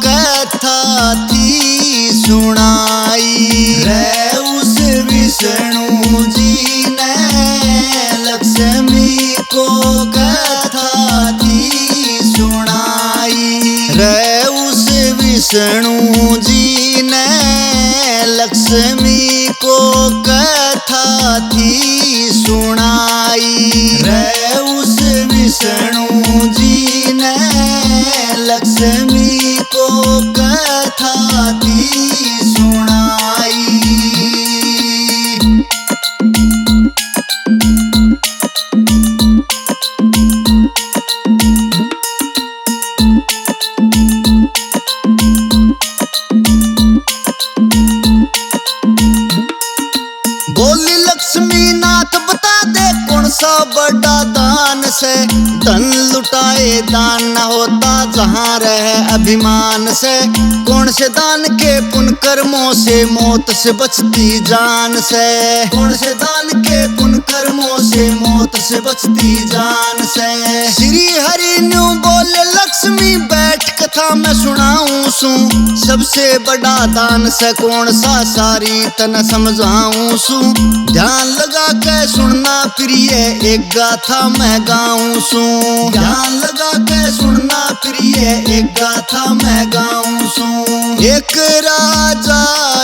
कथा थी सुनाई रे उस विष्णु जी ने लक्ष्मी को कथा थी सुनाई रे उस विष्णु जी ने लक्ष्मी को कथा थी सुनाई रे उस विष्णु जी ने लक्ष्मी को कथा थी सुनाई। बोली लक्ष्मी नाथ बता दे कौन सा बड़ा दान से धन लुटाए दान न होता जहाँ रहे अभिमान से कौन से दान के पुण्य कर्मों से मौत से बचती जान से कौन से दान के पुण्य कर्मों से मौत से बचती जान से श्री हरि न्यू बोले लक्ष्मी बैठ कथा मैं सुनाऊं सू सबसे बड़ा दान से कौन सा सारी तन समझाऊं सू ध्यान लगा के सुनना प्रिय एक गाथा मैं गाऊं सू ध्यान लगा के सुनना प्रिय एक गाथा मैं गाऊं सू। एक राजा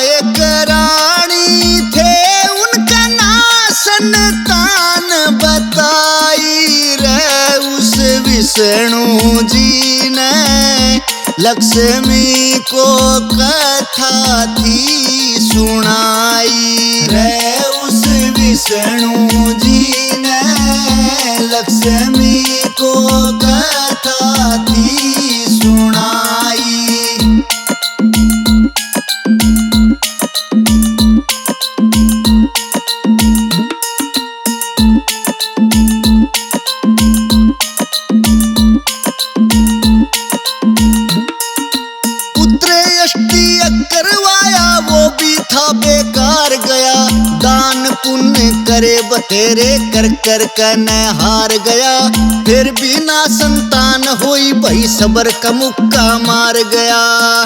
एक रानी थे उनका नाम संतान बताई रे उस विष्णु जी ने लक्ष्मी को कथा थी सुनाई रे उस विष्णु जी ने लक्ष्मी को कथा थी सुनाई। करवाया वो भी था बेकार गया दान पुण्य करे बतेरे कर कर कने हार गया फिर भी ना संतान हुई भाई सबर का मुक्का मार गया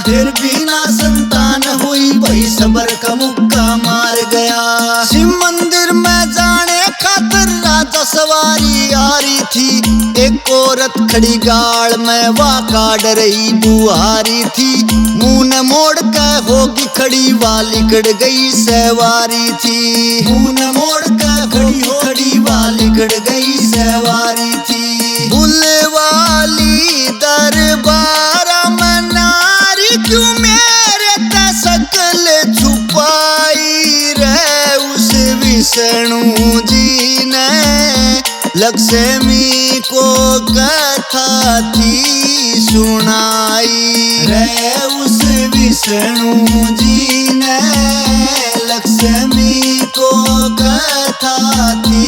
फिर भी ना संतान हुई भाई सबर का मुक्का मार गया। शिव मंदिर में जाने खातर राजा सवारी आ रही थी एक औरत खड़ी गाड़ में वा काट रही बुहारी थी मुंह न मोड़ के होगी खड़ी वाली कड़ गई सवारी थी मुंह न मोड़ के खड़ी वाली कड़ गई सवारी थी। बुले वाली दरबार में नारी क्यों मेरे तसकल छुपाई रे उस विष्णु जी ने लक्ष्मी को कथा थी सुनाई रे उस विष्णु जी ने लक्ष्मी को कथा थी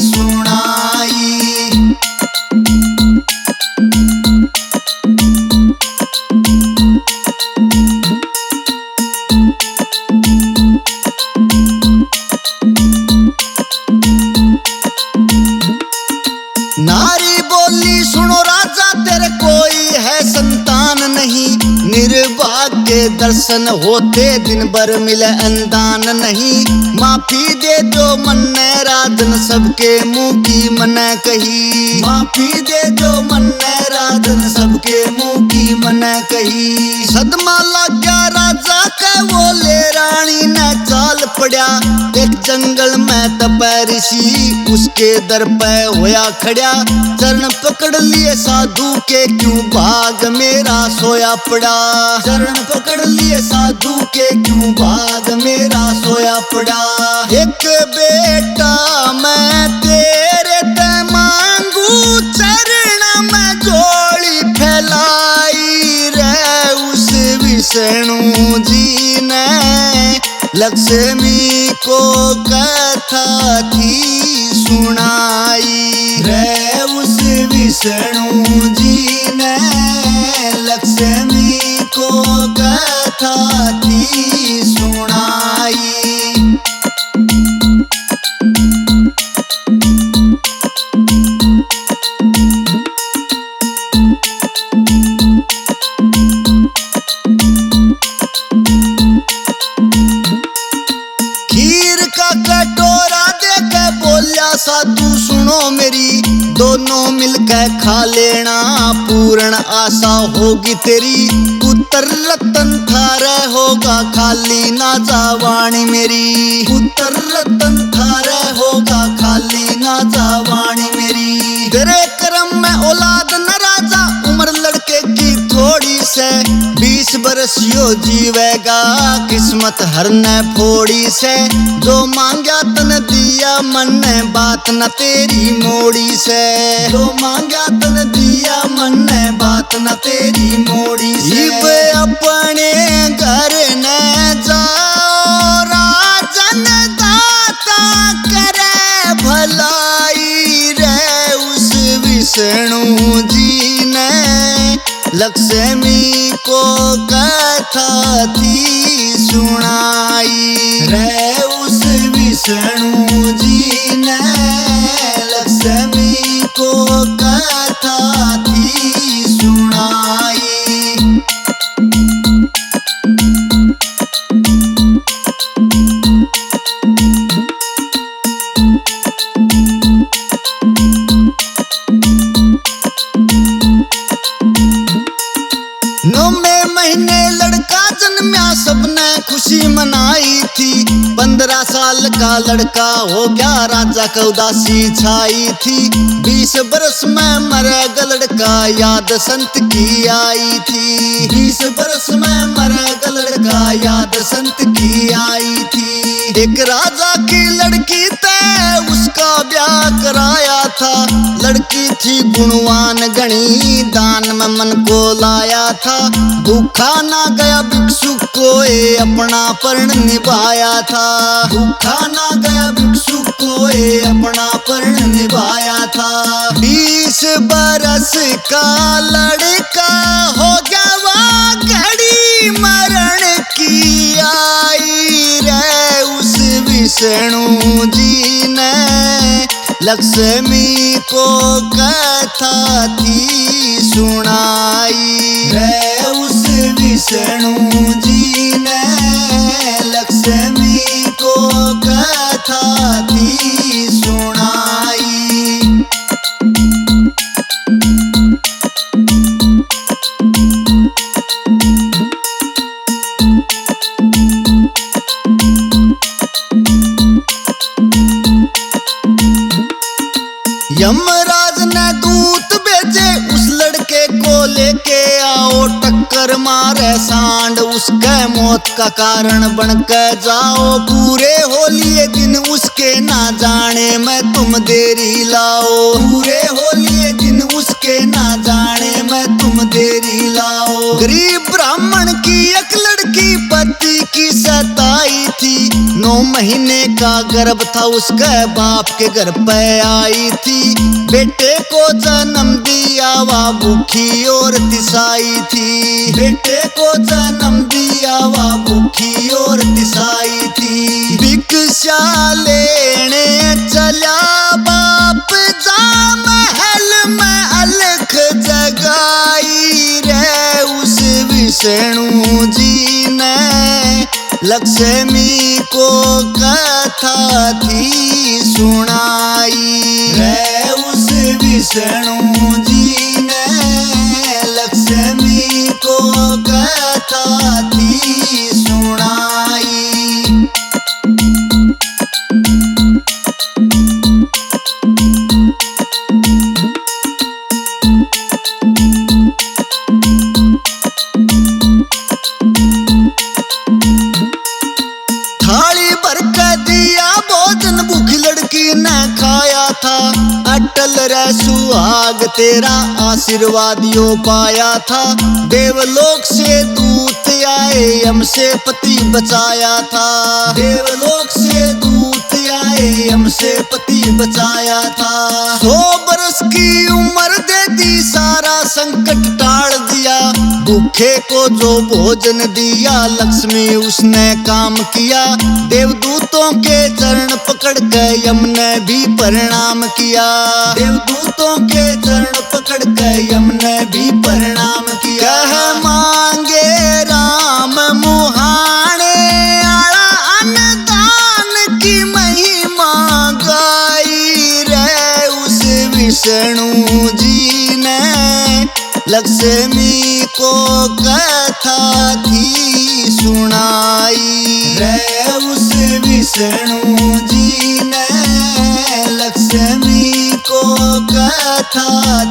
सुनाई। नारी बोली सुनो राजा तेरे कोई है संतान नहीं निर्भाग्य दर्शन होते दिन भर मिले अंदान नहीं माफी दे दो मन ने राधन सबके मुंह की मन कही माफी दे दो मन ने राधन सबके मुंह की मन कही। सदमा लग गया राजा का वो ले रानी ने चाल पड़ा एक जंगल में तपै ऋषि उसके दर पे होया खड़ा चरण पकड़ लिए साधु के क्यों भाग मेरा सोया पड़ा चरण पकड़ लिए साधु के क्यों भाग मेरा सोया पड़ा। एक बेटा मैं तेरे ते मांगू चरण में जोड़ी फैलाई रे उस विष्णु जी ने लक्ष्मी को कथा थी सुनाई रे उस विष्णु जी ने लक्ष्मी को कथा थी सुनाई। लेना पूर्ण आशा होगी तेरी, पुत्र रतन थारे होगा खाली ना जावाणी मेरी, पुत्र रतन थारे होगा खाली ना जावाणी मेरी। तेरे कर्म में औलाद न राजा, उम्र लड़के की थोड़ी से, 20 बरस यो जीवेगा किस्मत हर ने फोड़ी से, जो मांगा तन दिया मन ने बात न तेरी मोड़ी से, जो मांगा तन दिया मन ने बात न तेरी मोड़ी से। इब अपने घर न जाओ राजन दाता करे भलाई रे, उस विष्णु जी ने लक्ष्मी को कथा थी सुनाई रे, उस विष्णु जी ने लक्ष्मी को कथा थी सुनाई। नौवें महीने लड़का जन्मा सबने खुशी मनाई थी, 15 साल का लड़का हो गया राजा को उदासी छाई थी, 20 बरस में मरेगा लड़का याद संत की आई थी, 20 बरस में मरेगा लड़का याद संत की आई थी। एक राजा की लड़की तय उसका ब्याह कराया था, लड़की थी गुणवान गणी दान में मन को लाया था, भूखा ना गया भिक्षु कोई अपना पर्ण निभाया था, भूखा ना गया भिक्षु कोई अपना पर्ण निभाया था। 20 बरस का लड़का हो गया वह घड़ी मरण की आई रे, उस विष्णु जी ने लक्ष्मी को कथा थी सुनाई रे, उस विष्णु जी ने लक्ष्मी को कथा थी सुनाई। यमराज ने दूत भेजे उस लड़के को लेके आओ, टक्कर मारे सांड उसके मौत का कारण बन के जाओ, पूरे होली दिन उसके ना जाने में तुम देरी लाओ, पूरे होली दिन उसके ना जाने में तुम देरी लाओ। गरीब ब्राह्मण की एक लड़की पति की सताई थी, 9 महीने का गर्भ था उसके बाप के घर पे आई थी, बेटे को जन्म दिया वह भूखी और तिसाई थी, बेटे को जन्म दिया वह भूखी और तिसाई थी। भिक्षा लेने चला बाप जा महल में अलख जगाई रे, उस विष्णु जी ने लक्ष्मी को कथा थी सुनाई रे, उस विष्णु जी ने लक्ष्मी को कथा थी सुनाई। थाली भर के दिया भोजन भूखी लड़की ने खाया था, अटल रह सुहाग तेरा आशीर्वाद यो पाया था, देवलोक से दूत आए हमसे पति बचाया था, देवलोक से दूत आए हमसे पति बचाया था। 100 बरस की उम्र दे दी सारा संकट टाल दिया, भूखे को जो भोजन दिया लक्ष्मी उसने काम किया, देवदूतों के चरण पकड़ के यम ने भी प्रणाम किया, देवदूतों के चरण पकड़ के यम ने भी प्रणाम किया। कह मांगे राम मुहाने आला अन्नदान की महिमा गाई रे, उस विष्णु जी ने लक्ष्मी को कथा थी सुनाई रे उस विष्णु जी ने लक्ष्मी को कथा